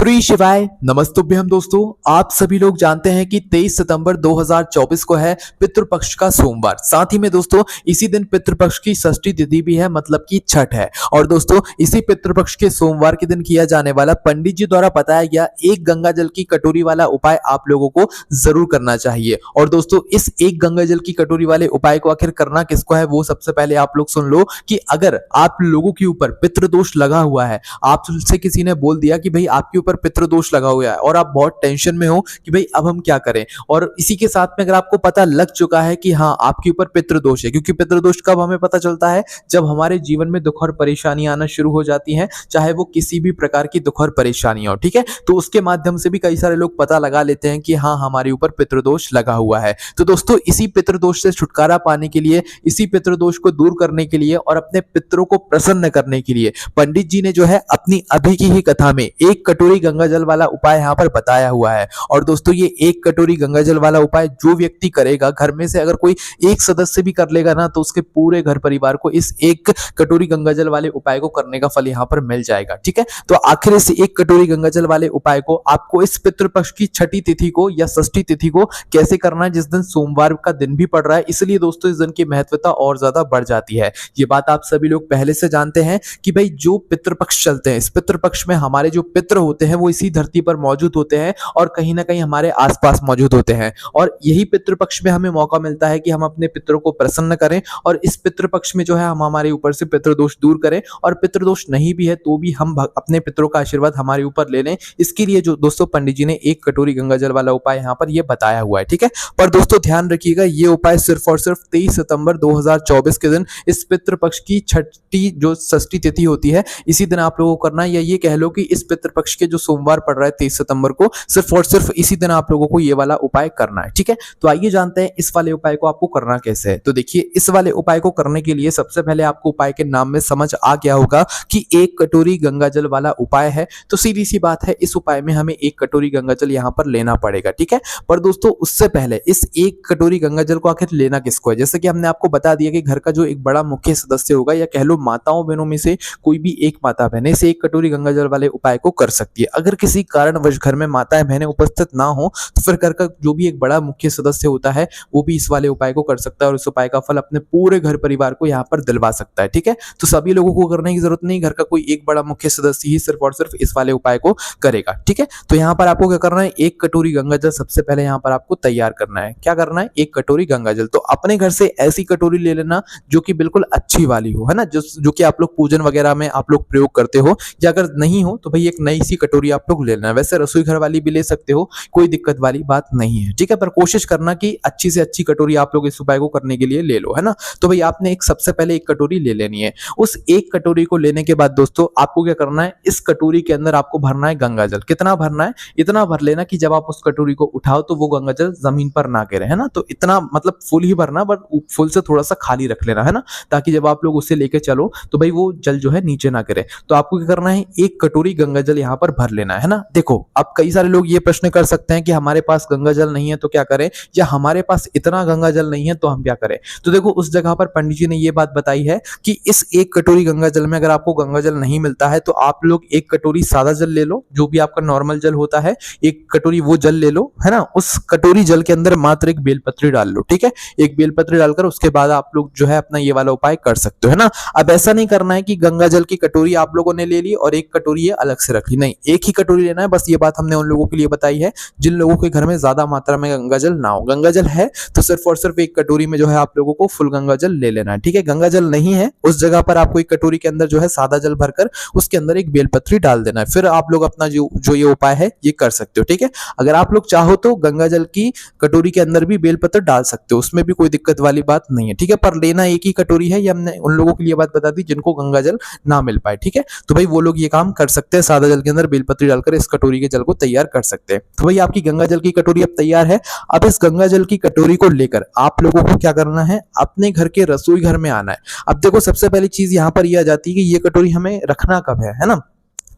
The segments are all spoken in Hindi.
श्री शिवाय नमस्तुभ्यम। दोस्तों, आप सभी लोग जानते हैं कि 23 सितंबर 2024 को है पितृपक्ष का सोमवार। साथ ही में दोस्तों इसी दिन पितृपक्ष की षष्ठी तिथि भी है, मतलब कि छठ है। और दोस्तों इसी पितृपक्ष के सोमवार के दिन किया जाने वाला पंडित जी द्वारा बताया गया एक गंगा जल की कटोरी वाला उपाय आप लोगों को जरूर करना चाहिए। और दोस्तों इस एक गंगा जल की कटोरी वाले उपाय को आखिर करना किसको है, वो सबसे पहले आप लोग सुन लो कि अगर आप लोगों के ऊपर पितृदोष लगा हुआ है, आपसे किसी ने बोल दिया कि भाई आपके ऊपर पितृदोष लगा हुआ है और आप बहुत टेंशन में हो कि भाई अब हम क्या करें, और इसी के साथ में अगर आपको पता लग चुका है कि हाँ आपके ऊपर पितृदोष है, क्योंकि पितृदोष कब हमें पता चलता है, जब हमारे जीवन में दुख और परेशानियां आना शुरू हो जाती हैं, चाहे वो किसी भी प्रकार की दुख और परेशानियां हो। ठीक है, तो उसके माध्यम से भी कई सारे लोग पता लगा लेते हैं कि हाँ हमारे ऊपर पितृदोष लगा हुआ है। तो दोस्तों इसी पितृदोष से छुटकारा पाने के लिए, इसी पितृदोष को दूर करने के लिए और अपने पितरों को प्रसन्न करने के लिए पंडित जी ने जो है अपनी अभी की ही कथा में एक कटोरी गंगा जल वाला उपाय यहाँ पर बताया हुआ है। और दोस्तों ये एक कटोरी गंगा जल वाला उपाय जो व्यक्ति करेगा, घर में से अगर कोई एक सदस्य भी कर लेगा ना, तो उसके पूरे घर परिवार को इस एक कटोरी गंगा जल वाले उपाय को करने का फल यहाँ पर मिल जाएगा। ठीक है, तो आखिर इस एक कटोरी गंगा जल वाले उपाय को आपको इस पितृपक्ष की छठी तिथि को या षष्ठी तिथि को कैसे करना है, जिस दिन सोमवार का दिन भी पड़ रहा है, इसलिए दोस्तों इस दिन की महत्वता और ज्यादा बढ़ जाती है। ये बात आप सभी लोग पहले से जानते हैं कि भाई जो पितृपक्ष चलते हैं, इस पितृपक्ष में हमारे जो पितृ होते हैं वो इसी धरती पर मौजूद होते हैं और कहीं ना कहीं हमारे आसपास मौजूद होते हैं। और यही पितृपक्ष में हमें मौका मिलता है कि हम अपने पितरों को प्रसन्न करें, और इस पितृपक्ष में जो है हम हमारे ऊपर से पितृदोष दूर करें, और पितृदोष नहीं भी है तो भी हम अपने पितरों का आशीर्वाद हमारे ऊपर ले लें। इसके लिए जो दोस्तों पंडित जी ने एक कटोरी गंगा जल वाला उपाय यहाँ पर ये बताया हुआ है। ठीक है, पर दोस्तों ध्यान रखिएगा ये उपाय सिर्फ और सिर्फ 23 सितंबर 2024 के दिन इस पितृपक्ष की छठी जो षष्ठी तिथि होती है, इसी दिन आप लोगों को करना है, या ये कह लो कि इस पितृपक्ष के जो सोमवार पड़ रहा है 23 सितंबर को, सिर्फ और सिर्फ इसी दिन आप लोगों को ये वाला उपाय करना है। ठीक है, तो आइए जानते हैं इस वाले उपाय को आपको करना कैसे है। तो देखिए इस वाले उपाय को करने के लिए सबसे पहले आपको उपाय के नाम में समझ आ गया होगा कि एक कटोरी गंगा जल वाला उपाय है, तो सीधी सी बात है इस उपाय में हमें एक कटोरी गंगा जल यहाँ पर लेना पड़ेगा। ठीक है, पर दोस्तों उससे पहले इस एक कटोरी गंगा जल को आखिर लेना किसको है, जैसे कि हमने आपको बता दिया कि घर का जो एक बड़ा मुख्य सदस्य होगा, या कह लो माताओं बहनों में से कोई भी एक माता बहन इस एक कटोरी गंगा जल वाले उपाय को कर सकती है। अगर किसी कारणवश घर में माताएं बहनें उपस्थित ना हो तो फिर घर का जो भी एक बड़ा मुख्य सदस्य होता है वो भी इस वाले उपाय को कर सकता है, और इस उपाय का फल अपने पूरे घर परिवार को यहाँ पर दिलवा सकता है। ठीक है, तो सभी लोगों को करने की जरूरत नहीं, घर का कोई एक बड़ा मुख्य सदस्य ही सिर्फ और सिर्फ इस वाले उपाय को करेगा। ठीक है, तो यहाँ पर आपको क्या करना है, एक कटोरी गंगा जल सबसे पहले यहाँ पर आपको तैयार करना है। क्या करना है, एक कटोरी गंगा जल। तो अपने घर से ऐसी कटोरी ले लेना जो कि बिल्कुल अच्छी वाली हो, है ना, जो कि आप लोग पूजन वगैरह में आप लोग प्रयोग करते हो, या अगर नहीं हो तो भाई एक नई सी कटोरी आप लोग ले लेना। वैसे रसोई घर वाली भी ले सकते हो, कोई दिक्कत वाली बात नहीं है। ठीक है, पर कोशिश करना कि अच्छी से अच्छी कटोरी आप लोग इस उपाय को करने के लिए ले लो, है ना। तो भाई आपने एक सबसे पहले एक कटोरी ले लेनी है। उस एक कटोरी को लेने के बाद दोस्तों आपको क्या करना है, इस कटोरी के अंदर आपको भरना है गंगा जल। कितना भरना है, इतना भर लेना कि जब आप उस कटोरी को उठाओ तो वो गंगा जल जमीन पर ना गिरे, है ना। तो इतना मतलब फुल ही भरना, बट फुल से थोड़ा सा खाली रख लेना, है ना, ताकि जब आप लोग उसे लेके चलो तो भाई वो जल जो है नीचे ना गिरे। तो आपको क्या करना है, एक कटोरी गंगा जल यहाँ पर भर लेना है ना। देखो अब कई सारे लोग ये प्रश्न कर सकते हैं कि हमारे पास गंगा जल नहीं है तो क्या करें, या हमारे पास इतना गंगा जल नहीं है तो हम क्या करें। तो देखो उस जगह पर पंडित जी ने ये बात बताई है कि इस एक कटोरी गंगा जल में अगर आपको गंगा जल नहीं मिलता है तो आप लोग एक कटोरी सादा जल ले लो, जो भी आपका नॉर्मल जल होता है, एक कटोरी वो जल ले लो, है ना। उस कटोरी जल के अंदर मात्र एक बेलपत्री डाल लो। ठीक है, एक बेलपत्री डालकर उसके बाद आप लोग जो है अपना ये वाला उपाय कर सकते हो, है ना। अब ऐसा नहीं करना है कि गंगा जल की कटोरी आप लोगों ने ले ली और एक कटोरी ये अलग से रख ली, नहीं, एक ही कटोरी लेना है। बस ये बात हमने उन लोगों के लिए बताई है जिन लोगों के घर में ज्यादा मात्रा में गंगा जल ना हो। गंगा जल है तो सिर्फ और सिर्फ एक कटोरी में जो है आप लोगों को फुल गंगा जल ले लेना है। ठीक है, गंगा जल नहीं है उस जगह पर आपको एक कटोरी के अंदर जो है सादा जल भरकर उसके अंदर एक बेलपत्री डाल देना है। फिर आप लोग अपना जो ये उपाय है ये कर सकते हो। ठीक है, अगर आप लोग चाहो तो गंगा जल की कटोरी के अंदर भी बेलपत्र डाल सकते हो, उसमें भी कोई दिक्कत वाली बात नहीं है। ठीक है, पर लेना एक ही कटोरी है, ये हमने उन लोगों के लिए बात बता दी जिनको गंगा जल ना मिल पाए। ठीक है, तो भाई वो लोग ये काम कर सकते हैं, सादा जल के अंदर बेलपत्री डालकर इस कटोरी के जल को तैयार कर सकते हैं। तो भाई आपकी गंगा जल की कटोरी अब तैयार है। अब इस गंगा जल की कटोरी को लेकर आप लोगों को क्या करना है, अपने घर के रसोई घर में आना है। अब देखो सबसे पहली चीज यहाँ पर यह आ जाती है कि ये कटोरी हमें रखना कब है ना,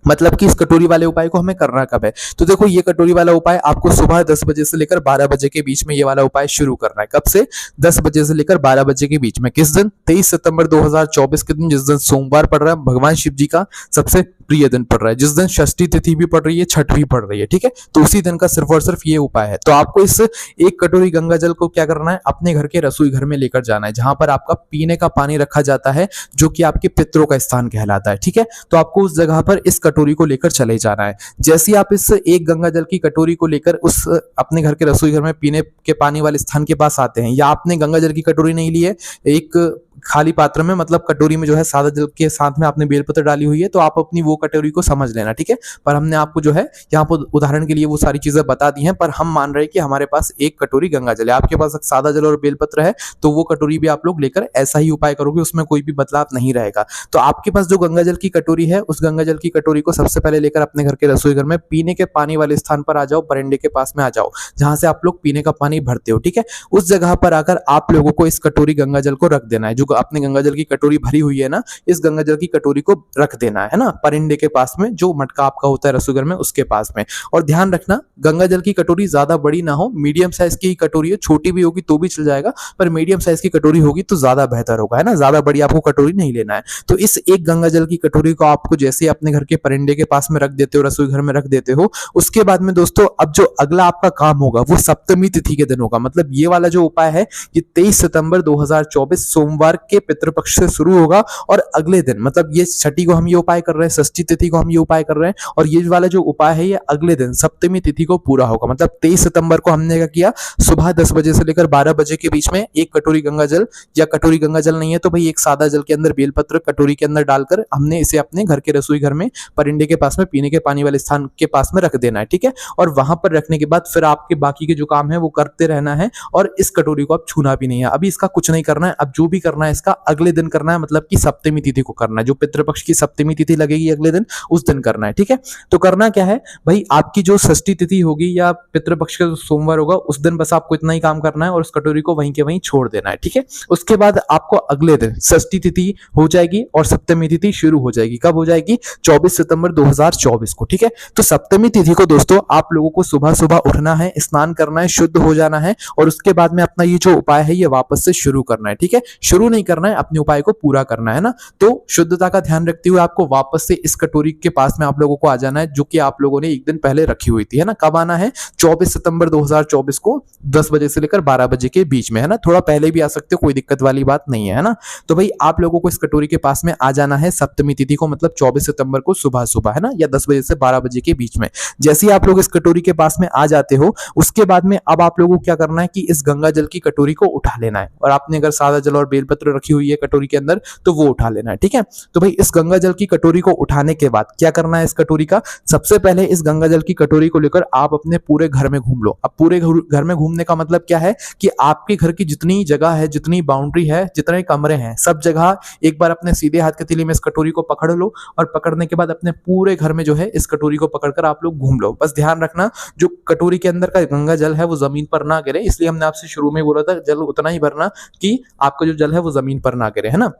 मतलब कि इस कटोरी वाले उपाय को हमें करना कब है। तो देखो ये कटोरी वाला उपाय आपको सुबह 10 बजे से लेकर 12 बजे के बीच में ये वाला उपाय शुरू करना है। कब से, 10 बजे से लेकर 12 बजे के बीच में। किस दिन, 23 सितंबर 2024 के दिन, जिस दिन सोमवार पड़ रहा है, भगवान शिव जी का सबसे प्रिय दिन पड़ रहा है, जिस दिन षष्ठी तिथि भी पड़ रही है, छठ भी पड़ रही है, ठीक है। तो उसी दिन का सिर्फ और सिर्फ ये उपाय है। तो आपको इस एक कटोरी गंगा जल को क्या करना है, अपने घर के रसोई घर में लेकर जाना है, जहां पर आपका पीने का पानी रखा जाता है, जो कि आपके पितरों का स्थान कहलाता है, ठीक है। तो आपको उस जगह पर इस कटोरी को लेकर चले जाना है। जैसे ही आप इस एक गंगा जल की कटोरी को लेकर उस अपने घर के रसोई घर में पीने के पानी वाले स्थान के पास आते हैं, या आपने गंगा जल की कटोरी नहीं ली है, एक खाली पात्र में, मतलब कटोरी में जो है सादा जल के साथ में आपने बेलपत्र डाली हुई है, तो आप अपनी वो कटोरी को समझ लेना, ठीक है। पर हमने आपको जो है यहाँ पर उदाहरण के लिए वो सारी चीजें बता दी हैं, पर हम मान रहे हैं कि हमारे पास एक कटोरी गंगा जल है, आपके पास सादा जल और बेलपत्र है, तो वो कटोरी भी आप लोग लेकर ऐसा ही उपाय करोगे, उसमें कोई भी बदलाव नहीं रहेगा। तो आपके पास जो गंगा जल की कटोरी है, उस गंगा जल की कटोरी को सबसे पहले लेकर अपने घर के रसोई घर में पीने के पानी वाले स्थान पर आ जाओ, बरंडे के पास में आ जाओ, जहां से आप लोग पीने का पानी भरते हो, ठीक है। उस जगह पर आकर आप लोगों को इस कटोरी गंगा जल को रख देना है, जो अपने गंगा जल की कटोरी भरी हुई है ना, इस गंगा जल की कटोरी को रख देना है ना, परिंदे के पास में, जो मटका आपका होता है रसोई घर में, उसके पास में। और ध्यान रखना, गंगा जल की कटोरी ज्यादा बड़ी ना हो, मीडियम साइज की कटोरी है, छोटी भी होगी तो भी चल जाएगा, पर मीडियम साइज की कटोरी होगी तो ज्यादा बेहतर होगा, है ना। ज्यादा बड़ी आपको कटोरी नहीं लेना है। तो इस एक गंगा जल की कटोरी को आपको जैसे अपने घर के परिंदे के पास में रख देते हो, रसोई घर में रख देते हो, उसके बाद में दोस्तों अब जो अगला आपका काम होगा वो सप्तमी तिथि के दिन होगा। मतलब ये वाला जो उपाय है ये 23 सितंबर 2024 सोमवार के पितृपक्ष से शुरू होगा, और अगले दिन, मतलब ये छठी को हम ये उपाय कर रहे हैं, षष्ठी तिथि को हम ये उपाय कर रहे हैं, और ये वाला जो उपाय है ये अगले दिन सप्तमी तिथि को पूरा होगा। मतलब 23 सितंबर को हमने क्या किया, सुबह 10 बजे से लेकर 12 बजे के बीच में एक कटोरी गंगा जल, या कटोरी गंगा जल नहीं है तो भाई एक सादा जल के अंदर बेलपत्र कटोरी के अंदर डालकर हमने इसे अपने घर के रसोई घर में परिंदे के पास में पीने के पानी वाले स्थान के पास में रख देना है, ठीक है। और वहां पर रखने के बाद फिर आपके बाकी के जो काम है वो करते रहना है, और इस कटोरी को आप छूना भी नहीं है। अभी इसका कुछ नहीं करना है, अब जो भी करना है इसका अगले दिन करना है, मतलब कि सप्तमी तिथि को करना है, जो पितृपक्ष की सप्तमी तिथि लगेगी अगले दिन, उस दिन करना है, ठीक है। तो करना क्या है भाई, आपकी जो षष्ठी तिथि होगी या पितृपक्ष का जो सोमवार होगा उस दिन बस आपको इतना ही काम करना है, और उस कटोरी को वहीं के वहीं छोड़ देना है, ठीक है। उसके बाद आपको अगले दिन षष्ठी तिथि हो जाएगी और सप्तमी तिथि शुरू हो जाएगी। कब हो जाएगी? 24 सितंबर 2024 को, ठीक है। तो सप्तमी तिथि को दोस्तों आप लोगों को सुबह सुबह उठना है, स्नान करना है, शुद्ध हो जाना है, और उसके बाद में अपना ये जो उपाय है ये वापस से शुरू करना है, ठीक है। शुरू नहीं करना है, अपने उपाय को पूरा करना है ना। तो शुद्धता का ध्यान रखते हुए आपको वापस से इस कटोरी के पास में आप लोगों को आ जाना है, जो कि आप लोगों ने एक दिन पहले रखी हुई थी, है ना। कब आना है? 24 सितंबर 2024 को 10 बजे से लेकर 12 बजे के बीच में, है ना। थोड़ा पहले भी आ सकते हो, कोई दिक्कत वाली बात नहीं है ना। तो भाई आप लोगों को इस कटोरी के पास में आ जाना है सप्तमी तिथि को, मतलब 24 सितंबर को सुबह सुबह, है ना, या 10 बजे से 12 बजे के बीच में। जैसे ही आप लोग इस कटोरी के पास में आ जाते हो, उसके बाद में अब आप लोगों को क्या करना है कि इस गंगा जल की कटोरी को उठा लेना है, और आपने अगर सादा जल और बेलपत्र रखी हुई है कटोरी के अंदर तो वो उठा लेना है, ठीक है। तो भाई इस गंगा जल की कटोरी को उठाने के बाद क्या करना है, इस कटोरी का सबसे पहले इस गंगा जल की कटोरी को लेकर आप अपने पूरे घर में घूम लो। अब पूरे घर में घूमने का मतलब क्या है कि आपके घर की जितनी जगह है, जितनी बाउंड्री है, जितने कमरे हैं, सब जगह एक बार अपने सीधे हाथ के तीली में इस कटोरी को पकड़ लो, और पकड़ने के बाद अपने पूरे घर में जो है इस कटोरी को पकड़कर आप लोग घूम लो। बस ध्यान रखना जो कटोरी के अंदर का गंगा जल है वो जमीन पर ना गिरे, इसलिए हमने आपसे शुरू में बोला था जल उतना ही भरना कि आपका जो जल है वो जमीन पर ना गिरे, है ना।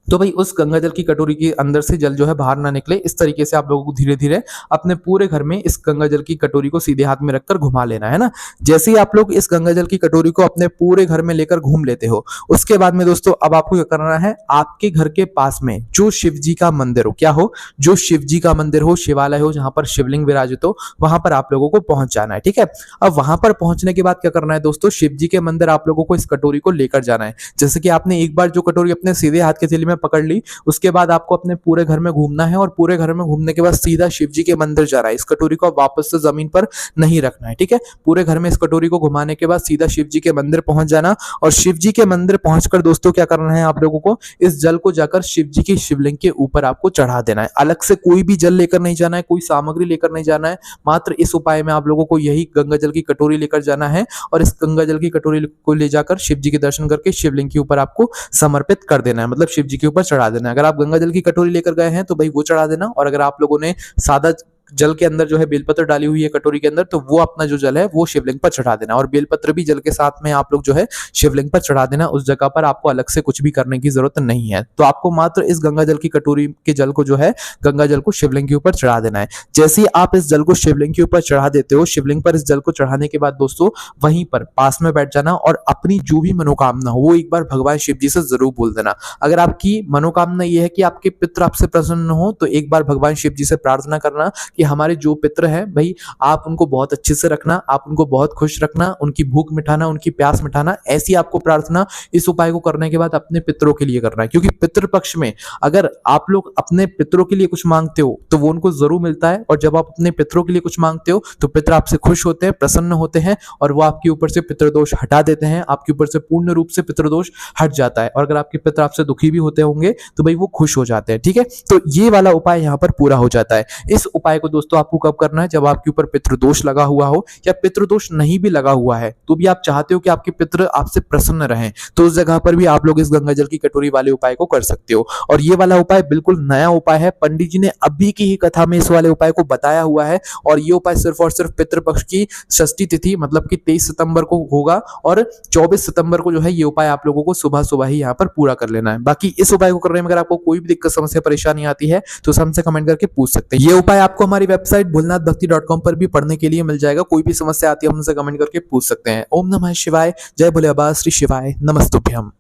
तो भाई उस गंगा जल की कटोरी के अंदर से जल जो है बाहर ना निकले, इस तरीके से आप लोगों को धीरे धीरे अपने पूरे घर में इस गंगा जल की कटोरी को सीधे हाथ में रखकर घुमा लेना है ना। जैसे ही आप लोग इस गंगा जल की कटोरी को अपने पूरे घर में लेकर घूम लेते हो, उसके बाद में दोस्तों अब आपको क्या करना है, आपके घर के पास में जो शिव जी का मंदिर हो, क्या हो, जो शिव जी का मंदिर हो, शिवालय हो, जहां पर शिवलिंग विराजित हो, वहां पर आप लोगों को पहुंच जाना है, ठीक है। अब वहां पर पहुंचने के बाद क्या करना है दोस्तों, शिव जी के मंदिर आप लोगों को इस कटोरी को लेकर जाना है। जैसे कि आपने एक बार जो कटोरी अपने सीधे हाथ के थैली में पकड़ ली, उसके बाद आपको अपने पूरे घर में घूमना है, और पूरे घर में घूमने के बाद सीधा शिव जी के मंदिर जाना है। इस कटोरी को वापस से जमीन पर नहीं रखना है, ठीक है। पूरे घर में इस कटोरी को घुमाने के बाद सीधा शिव जी के मंदिर पहुंच जाना, और शिव जी के मंदिर पहुंचकर दोस्तों क्या करना है आप लोगों को, इस जल को जाकर शिव जी की शिवलिंग के ऊपर आपको चढ़ा देना है। अलग से कोई भी जल लेकर नहीं जाना है, कोई सामग्री लेकर नहीं जाना है, मात्र इस उपाय में आप लोगों को यही गंगा जल की कटोरी लेकर जाना है, और इस गंगा जल की कटोरी को ले जाकर शिव जी के दर्शन करके शिवलिंग के ऊपर आपको समर्पित कर देना है, मतलब शिव जी के ऊपर चढ़ा देना है। अगर आप गंगा जल की कटोरी लेकर गए हैं तो भाई वो चढ़ा देना, और अगर आप लोगों ने सादा जल के अंदर जो है बेलपत्र डाली हुई है कटोरी के अंदर, तो वो अपना जो जल है वो शिवलिंग पर चढ़ा देना, और बेलपत्र भी जल के साथ में आप लोग जो है शिवलिंग पर चढ़ा देना। उस जगह पर आपको अलग से कुछ भी करने की जरूरत नहीं है। तो आपको मात्र इस गंगा जल की कटोरी के जल को जो है गंगा जल को शिवलिंग के ऊपर चढ़ा देना है। जैसे ही आप इस जल को शिवलिंग के ऊपर चढ़ा देते हो, शिवलिंग पर इस जल को चढ़ाने के बाद दोस्तों वहीं पर पास में बैठ जाना और अपनी जो भी मनोकामना हो वो एक बार भगवान शिव जी से जरूर बोल देना। अगर आपकी मनोकामना ये है कि आपके पितृ आपसे प्रसन्न हो, तो एक बार भगवान शिव जी से प्रार्थना करना कि हमारे जो पितृ हैं भाई, आप उनको बहुत अच्छे से रखना, आप उनको बहुत खुश रखना, उनकी भूख मिटाना, उनकी प्यास मिटाना। ऐसी आपको प्रार्थना इस उपाय को करने के बाद अपने पितरों के लिए करना है, क्योंकि पितृ पक्ष में अगर आप लोग अपने पितरों के लिए कुछ मांगते हो तो वो उनको जरूर मिलता है, और जब आप अपने पितरों के लिए कुछ मांगते हो तो पितर आपसे खुश होते हैं, प्रसन्न होते हैं, और वो आपके ऊपर से पितृदोष हटा देते हैं, आपके ऊपर से पूर्ण रूप से पितृदोष हट जाता है। और अगर आपके पितर आपसे दुखी भी होते होंगे तो भाई वो खुश हो जाते हैं। ठीक है, तो ये वाला उपाय यहाँ पर पूरा हो जाता है। इस उपाय को दोस्तों आपको कब करना है? जब आपके ऊपर पितृदोष लगा हुआ हो, या पितृदोष नहीं भी लगा हुआ है तो भी आप चाहते हो कि आपके पितृ आपसे प्रसन्न रहें, तो उस जगह पर भी आप लोग इस गंगा जल की कटोरी वाले उपाय को कर सकते हो। और ये वाला उपाय बिल्कुल नया उपाय है, पंडित जी ने अभी की ही कथा में इस वाले उपाय को बताया हुआ है, और ये उपाय सिर्फ और सिर्फ पितृपक्ष की षष्ठी तिथि मतलब कि 23 सितंबर को होगा, और 24 सितंबर को जो है ये उपाय आप लोगों को सुबह सुबह ही यहाँ पर पूरा कर लेना है। बाकी इस उपाय को करने में अगर आपको कोई भी दिक्कत, समस्या, परेशानी आती है तो हमसे कमेंट करके पूछ सकते हैं। ये उपाय आपको हमारी वेबसाइट भोलेनाथभक्ति.com पर भी पढ़ने के लिए मिल जाएगा। कोई भी समस्या आती है हमसे कमेंट करके पूछ सकते हैं। ओम नमः शिवाय, जय भोले बाबा, श्री शिवाय, नमस्तुभ्यम।